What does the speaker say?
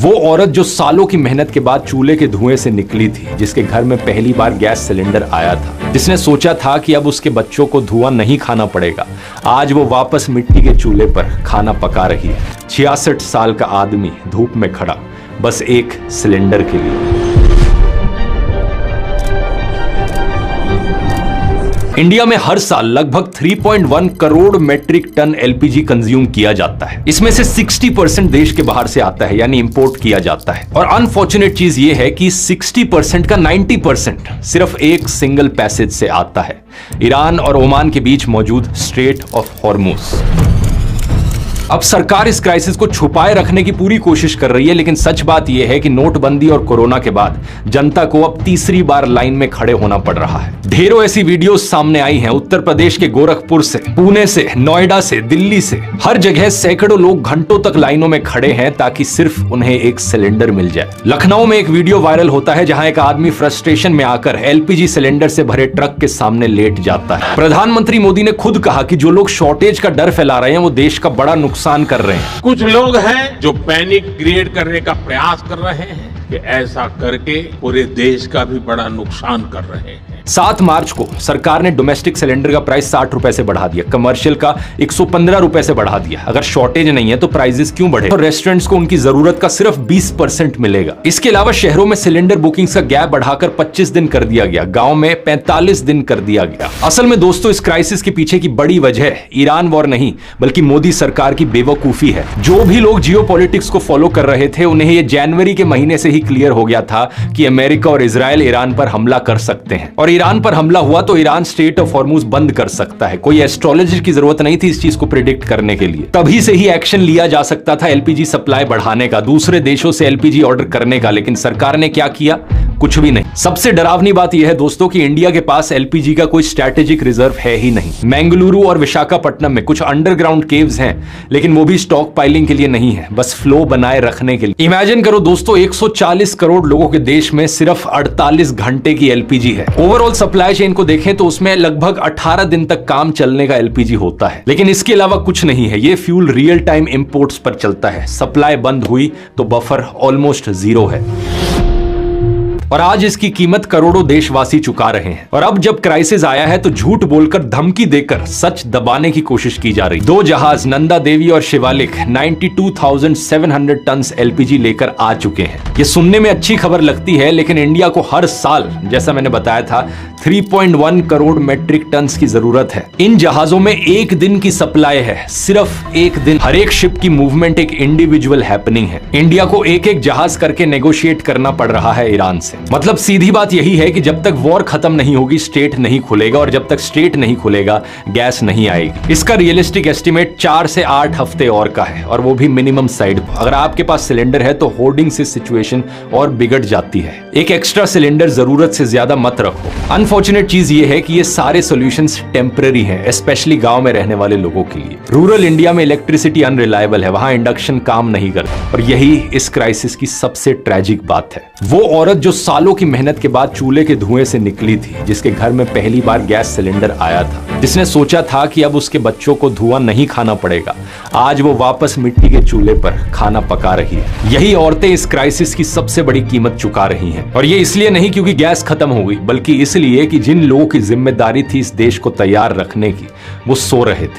वो औरत जो सालों की मेहनत के बाद चूल्हे के धुएं से निकली थी, जिसके घर में पहली बार गैस सिलेंडर आया था, जिसने सोचा था कि अब उसके बच्चों को धुआं नहीं खाना पड़ेगा, आज वो वापस मिट्टी के चूल्हे पर खाना पका रही है। 66 साल का आदमी धूप में खड़ा, बस एक सिलेंडर के लिए। इंडिया में हर साल लगभग 3.1 crore metric tonne LPG consume किया जाता है। इसमें से 60% देश के बाहर से आता है, यानी इंपोर्ट किया जाता है। और अनफॉर्चुनेट चीज ये है कि 60% का 90% सिर्फ एक सिंगल पैसेज से आता है, ईरान और ओमान के बीच मौजूद स्ट्रेट ऑफ हॉर्मुज। अब सरकार इस क्राइसिस को छुपाए रखने की पूरी कोशिश कर रही है, लेकिन सच बात यह है कि नोटबंदी और कोरोना के बाद जनता को अब तीसरी बार लाइन में खड़े होना पड़ रहा है। ढेरों ऐसी वीडियोस सामने आई हैं, उत्तर प्रदेश के गोरखपुर से, पुणे से, नोएडा से, दिल्ली से, हर जगह सैकड़ों लोग घंटों तक लाइनों में खड़े हैं ताकि सिर्फ उन्हें एक सिलेंडर मिल जाए। लखनऊ में एक वीडियो वायरल होता है जहां एक आदमी फ्रस्ट्रेशन में आकर एलपीजी सिलेंडर से भरे ट्रक के सामने लेट जाता है। प्रधानमंत्री मोदी ने खुद कहा कि जो लोग शॉर्टेज का डर फैला रहे हैं वो देश का बड़ा नुकसान कर रहे हैं। कुछ लोग हैं जो पैनिक क्रिएट करने का प्रयास कर रहे हैं कि ऐसा करके पूरे देश का भी बड़ा नुकसान कर रहे हैं। 7 मार्च को सरकार ने डोमेस्टिक सिलेंडर का प्राइस 60 रुपए से बढ़ा दिया, कमर्शियल का 115 रुपए से बढ़ा दिया। अगर शॉर्टेज नहीं है तो प्राइसेस क्यों बढ़े? तो रेस्टोरेंट्स को उनकी जरूरत का सिर्फ 20% मिलेगा। इसके अलावा शहरों में सिलेंडर बुकिंग्स का गैप बढ़ाकर 25 दिन कर दिया गया, गांव में 45 दिन कर दिया गया। असल में दोस्तों, इस क्राइसिस के पीछे की बड़ी वजह ईरान वॉर नहीं बल्कि मोदी सरकार की बेवकूफी है। जो भी लोग जियोपॉलिटिक्स को फॉलो कर रहे थे उन्हें यह जनवरी के महीने से ही क्लियर हो गया था कि अमेरिका और इजराइल ईरान पर हमला कर सकते हैं, और ईरान पर हमला हुआ तो ईरान स्ट्रेट ऑफ हॉर्मुज बंद कर सकता है। कोई एस्ट्रोलॉजर की जरूरत नहीं थी इस चीज को प्रिडिक्ट करने के लिए। तभी से ही एक्शन लिया जा सकता था एलपीजी सप्लाई बढ़ाने का, दूसरे देशों से एलपीजी ऑर्डर करने का, लेकिन सरकार ने क्या किया? कुछ भी नहीं। सबसे डरावनी बात यह है दोस्तों कि इंडिया के पास एलपीजी का कोई स्ट्रैटेजिक रिजर्व है ही नहीं। बेंगलुरु और विशाखापट्टनम में कुछ अंडरग्राउंड केव्स हैं, लेकिन वो भी स्टॉक पाइलिंग के लिए नहीं है, बस फ्लो बनाए रखने के लिए। इमेजिन करो दोस्तों, 140 करोड़ लोगों के देश में सिर्फ 48 घंटे की एलपीजी है। ओवरऑल सप्लाई चेन को देखें तो उसमें लगभग 18 दिन तक काम चलने का एलपीजी होता है, लेकिन इसके अलावा कुछ नहीं है। ये फ्यूल रियल टाइम इंपोर्ट्स पर चलता है। सप्लाई बंद हुई तो बफर ऑलमोस्ट जीरो है, और आज इसकी कीमत करोड़ों देशवासी चुका रहे हैं। और अब जब क्राइसिस आया है तो झूठ बोलकर, धमकी देकर सच दबाने की कोशिश की जा रही। 2 जहाज नंदा देवी और शिवालिक 92,700 टन एलपीजी लेकर आ चुके हैं। ये सुनने में अच्छी खबर लगती है, लेकिन इंडिया को हर साल, जैसा मैंने बताया था, 3.1 करोड़ मेट्रिक टन की जरूरत है। इन जहाजों में एक दिन की सप्लाई है, सिर्फ एक दिन। हर एक शिप की मूवमेंट एक इंडिविजुअल हैपनिंग है। इंडिया को एक एक जहाज करके नेगोशिएट करना पड़ रहा है ईरान से। मतलब सीधी बात यही है कि जब तक वॉर खत्म नहीं होगी स्ट्रेट नहीं खुलेगा, और जब तक स्ट्रेट नहीं खुलेगा गैस नहीं आएगी। इसका रियलिस्टिक एस्टिमेट 4 से 8 हफ्ते और का है, और वो भी मिनिमम साइड। अगर आपके पास सिलेंडर है तो होर्डिंग से सिचुएशन और बिगड़ जाती है। एक एक्स्ट्रा सिलेंडर जरूरत से ज्यादा मत रखो। अनफॉर्चुनेट चीज ये है कि ये सारे सॉल्यूशंस टेम्पररी हैं, स्पेशली गांव में रहने वाले लोगों के लिए। रूरल इंडिया में इलेक्ट्रिसिटी अनरिलायबल है, वहां इंडक्शन काम नहीं करता, और यही इस क्राइसिस की सबसे ट्रेजिक बात है। वो औरत जो सालों की मेहनत के बाद चूल्हे के धुएं से निकली थी, जिसके घर में पहली बार गैस सिलेंडर आया था, जिसने सोचा था कि अब उसके बच्चों को धुआं नहीं खाना पड़ेगा, आज वो वापस मिट्टी के चूल्हे पर खाना पका रही है। यही औरतें इस क्राइसिस की सबसे बड़ी कीमत चुका रही हैं, और ये इसलिए नहीं क्योंकि गैस खत्म हो गई, बल्कि इसलिए कि जिन लोगों की जिम्मेदारी थी इस देश को तैयार रखने की, वो सो रहे थे।